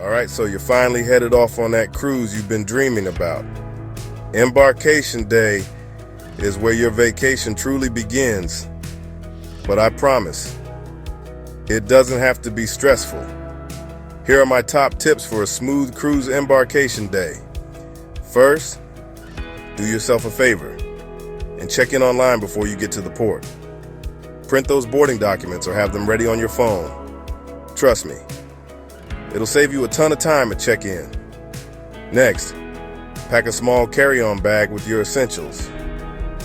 All right, so you're finally headed off on that cruise you've been dreaming about. Embarkation Day is where your vacation truly begins. But I promise, it doesn't have to be stressful. Here are my top tips for a smooth cruise embarkation day. First, do yourself a favor and check in online before you get to the port. Print those boarding documents or have them ready on your phone. Trust me, it'll save you a ton of time at check-in. Next, pack a small carry-on bag with your essentials.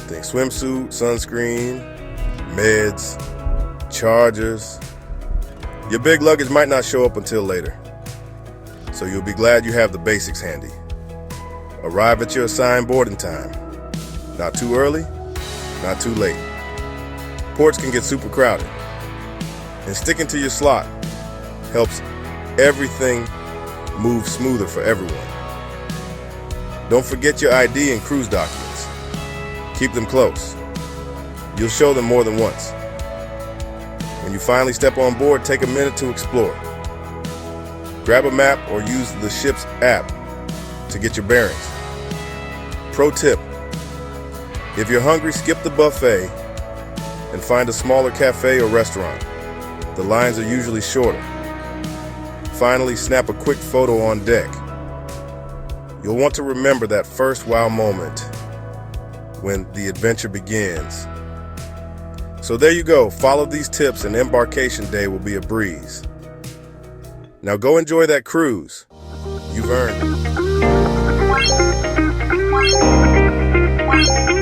Think swimsuit, sunscreen, meds, chargers. Your big luggage might not show up until later, so you'll be glad you have the basics handy. Arrive at your assigned boarding time. Not too early, not too late. Ports can get super crowded, and sticking to your slot helps everything move smoother for everyone. Don't forget your ID and cruise documents. Keep them close. You'll show them more than once. When you finally step on board, take a minute to explore. Grab a map or use the ship's app to get your bearings. Pro tip: if you're hungry, skip the buffet and find a smaller cafe or restaurant. The lines are usually shorter. Finally, snap a quick photo on deck. You'll want to remember that first wow moment when the adventure begins. So there you go. Follow these tips and Embarkation Day will be a breeze. Now go enjoy that cruise. You've earned it.